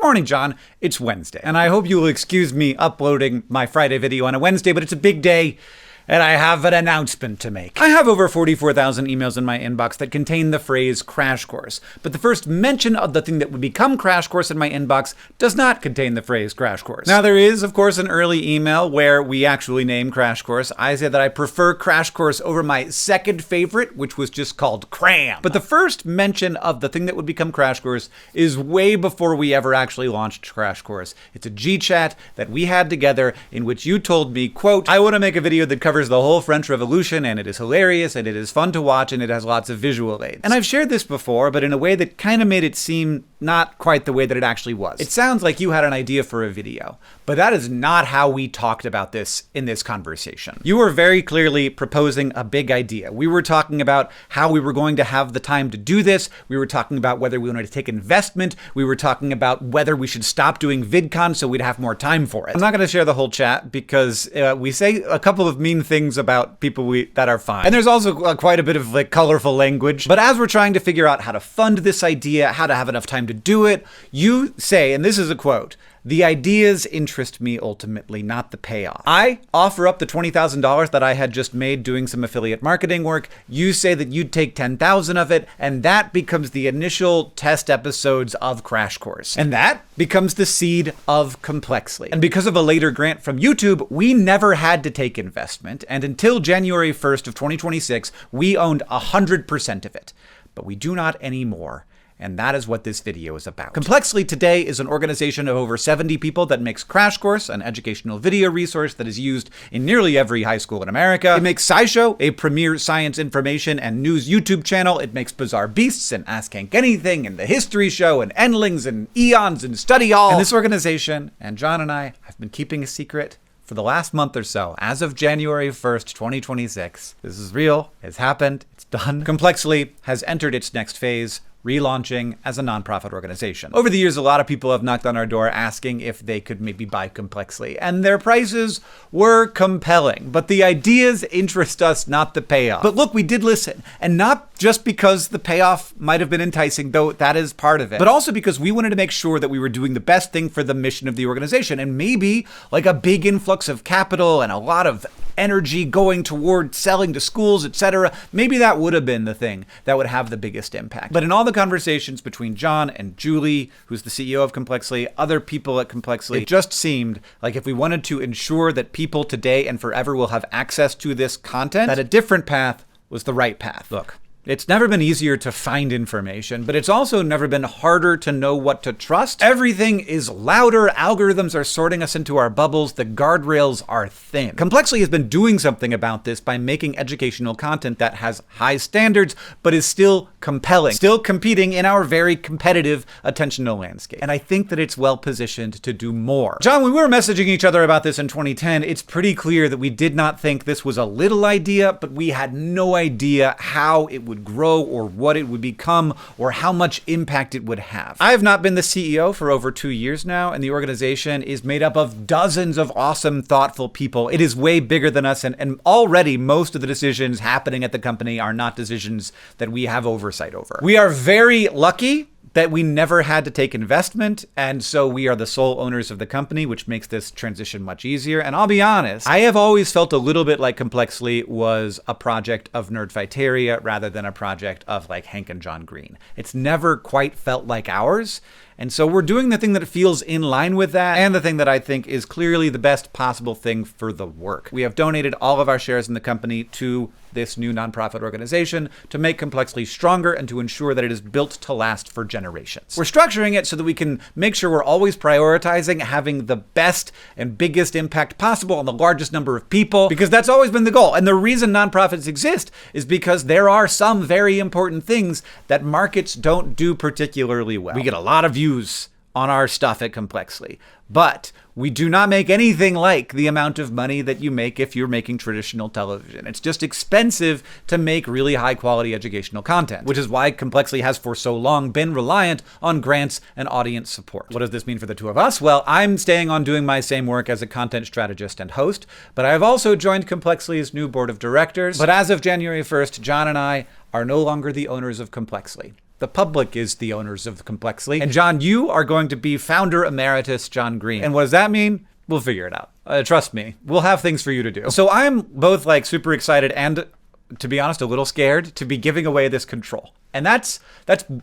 morning, John. It's Wednesday, and I hope you will excuse me uploading my Friday video on a Wednesday, but it's a big day, and I have an announcement to make. I have over 44,000 emails in my inbox that contain the phrase crash course, but the first mention of the thing that would become crash course in my inbox does not contain the phrase crash course. Now, there is, of course, an early email where we actually name crash course. I say that I prefer crash course over my second favorite, which was just called cram. But the first mention of the thing that would become crash course is way before we ever actually launched crash course. It's a G-chat that we had together in which you told me, quote, I want to make a video that covers the whole French Revolution, and it is hilarious, and it is fun to watch, and it has lots of visual aids. And I've shared this before, but in a way that kind of made it seem not quite the way that it actually was. It sounds like you had an idea for a video, but that is not how we talked about this in this conversation. You were very clearly proposing a big idea. We were talking about how we were going to have the time to do this. We were talking about whether we wanted to take investment. We were talking about whether we should stop doing VidCon so we'd have more time for it. I'm not going to share the whole chat because we say a couple of mean things about people that are fine. And there's also quite a bit of colorful language. But as we're trying to figure out how to fund this idea, how to have enough time to do it, you say, and this is a quote, the ideas interest me ultimately, not the payoff. I offer up the $20,000 that I had just made doing some affiliate marketing work. You say that you'd take 10,000 of it, and that becomes the initial test episodes of Crash Course. And that becomes the seed of Complexly. And because of a later grant from YouTube, we never had to take investment. And until January 1st of 2026, we owned 100% of it. But we do not anymore. And that is what this video is about. Complexly today is an organization of over 70 people that makes Crash Course, an educational video resource that is used in nearly every high school in America. It makes SciShow, a premier science information and news YouTube channel. It makes Bizarre Beasts and Ask Hank Anything and The History Show and Endlings and Eons and Study Hall. And this organization, and John and I, have been keeping a secret for the last month or so. As of January 1st, 2026. This is real. It's happened. It's done. Complexly has entered its next phase, relaunching as a nonprofit organization. Over the years, a lot of people have knocked on our door asking if they could maybe buy Complexly, and their prices were compelling. But the ideas interest us, not the payoff. But look, we did listen, and not just because the payoff might have been enticing, though that is part of it, but also because we wanted to make sure that we were doing the best thing for the mission of the organization, and maybe like a big influx of capital and a lot of energy going toward selling to schools, etc. Maybe that would have been the thing that would have the biggest impact. But in all the conversations between John and Julie, who's the CEO of Complexly, other people at Complexly, it just seemed like if we wanted to ensure that people today and forever will have access to this content, that a different path was the right path. Look, it's never been easier to find information, but it's also never been harder to know what to trust. Everything is louder. Algorithms are sorting us into our bubbles. The guardrails are thin. Complexly has been doing something about this by making educational content that has high standards, but is still compelling, still competing in our very competitive attentional landscape. And I think that it's well positioned to do more. John, when we were messaging each other about this in 2010, it's pretty clear that we did not think this was a little idea, but we had no idea how it would grow or what it would become or how much impact it would have. I have not been the CEO for over 2 years now, and the organization is made up of dozens of awesome, thoughtful people. It is way bigger than us, and already most of the decisions happening at the company are not decisions that we have oversight over. We are very lucky that we never had to take investment, and so we are the sole owners of the company, which makes this transition much easier. And I'll be honest, I have always felt a little bit like Complexly was a project of Nerdfighteria rather than a project of like Hank and John Green. It's never quite felt like ours. And so we're doing the thing that feels in line with that, and the thing that I think is clearly the best possible thing for the work. We have donated all of our shares in the company to this new nonprofit organization to make Complexly stronger and to ensure that it is built to last for generations. We're structuring it so that we can make sure we're always prioritizing having the best and biggest impact possible on the largest number of people, because that's always been the goal. And the reason nonprofits exist is because there are some very important things that markets don't do particularly well. We get a lot of views on our stuff at Complexly, but we do not make anything like the amount of money that you make if you're making traditional television. It's just expensive to make really high quality educational content, which is why Complexly has for so long been reliant on grants and audience support. What does this mean for the two of us? Well, I'm staying on doing my same work as a content strategist and host, but I have also joined Complexly's new board of directors. But as of January 1st, John and I are no longer the owners of Complexly. The public is the owners of Complexly. And John, you are going to be founder emeritus John Green. And what does that mean? We'll figure it out. Trust me, we'll have things for you to do. So I'm both like super excited and, to be honest, a little scared to be giving away this control. And that's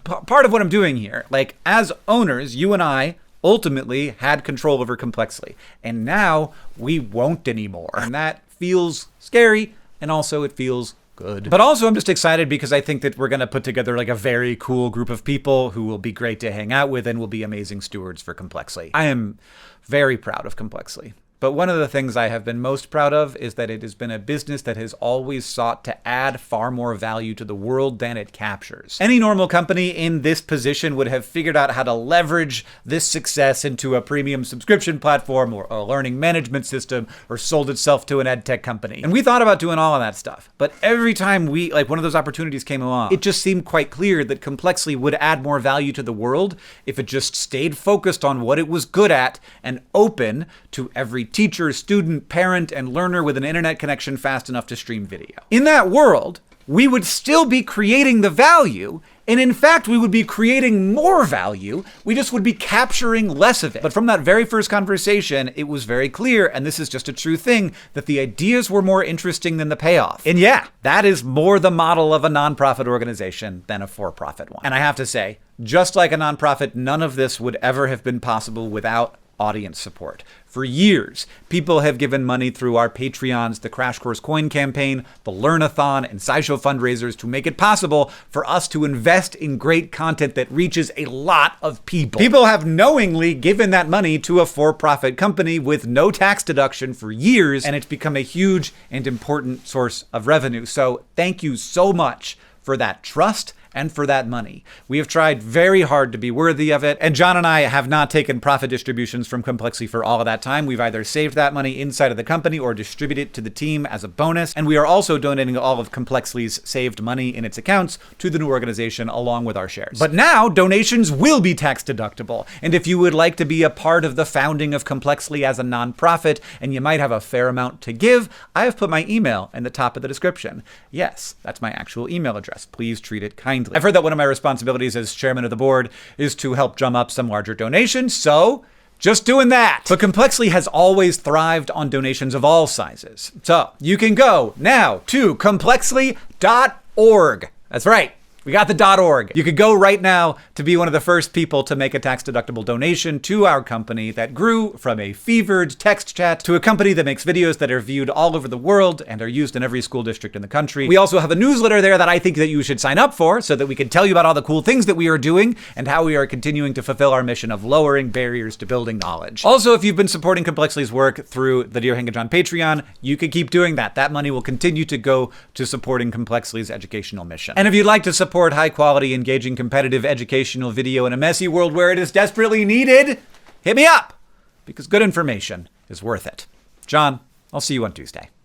part of what I'm doing here. Like, as owners, you and I ultimately had control over Complexly. And now we won't anymore. And that feels scary, and also it feels good. But also I'm just excited because I think that we're going to put together like a very cool group of people who will be great to hang out with and will be amazing stewards for Complexly. I am very proud of Complexly. But one of the things I have been most proud of is that it has been a business that has always sought to add far more value to the world than it captures. Any normal company in this position would have figured out how to leverage this success into a premium subscription platform or a learning management system or sold itself to an ed tech company. And we thought about doing all of that stuff. But every time one of those opportunities came along, it just seemed quite clear that Complexly would add more value to the world if it just stayed focused on what it was good at and open to every teacher, student, parent, and learner with an internet connection fast enough to stream video. In that world, we would still be creating the value, and in fact, we would be creating more value. We just would be capturing less of it. But from that very first conversation, it was very clear, and this is just a true thing, that the ideas were more interesting than the payoff. And yeah, that is more the model of a nonprofit organization than a for-profit one. And I have to say, just like a nonprofit, none of this would ever have been possible without audience support. For years, people have given money through our Patreons, the Crash Course Coin campaign, the Learnathon, and SciShow fundraisers to make it possible for us to invest in great content that reaches a lot of people. People have knowingly given that money to a for-profit company with no tax deduction for years, and it's become a huge and important source of revenue. So thank you so much for that trust and for that money. We have tried very hard to be worthy of it, and John and I have not taken profit distributions from Complexly for all of that time. We've either saved that money inside of the company or distributed it to the team as a bonus, and we are also donating all of Complexly's saved money in its accounts to the new organization along with our shares. But now, donations will be tax deductible, and if you would like to be a part of the founding of Complexly as a nonprofit, and you might have a fair amount to give, I have put my email in the top of the description. Yes, that's my actual email address. Please treat it kindly. I've heard that one of my responsibilities as chairman of the board is to help drum up some larger donations, so just doing that. But Complexly has always thrived on donations of all sizes. So you can go now to complexly.org. That's right. We got the .org. You could go right now to be one of the first people to make a tax-deductible donation to our company that grew from a fevered text chat to a company that makes videos that are viewed all over the world and are used in every school district in the country. We also have a newsletter there that I think that you should sign up for so that we can tell you about all the cool things that we are doing and how we are continuing to fulfill our mission of lowering barriers to building knowledge. Also, if you've been supporting Complexly's work through the Dear Hank and John Patreon, you can keep doing that. That money will continue to go to supporting Complexly's educational mission. And if you'd like to support high-quality, engaging, competitive educational video in a messy world where it is desperately needed, hit me up, because good information is worth it. John, I'll see you on Tuesday.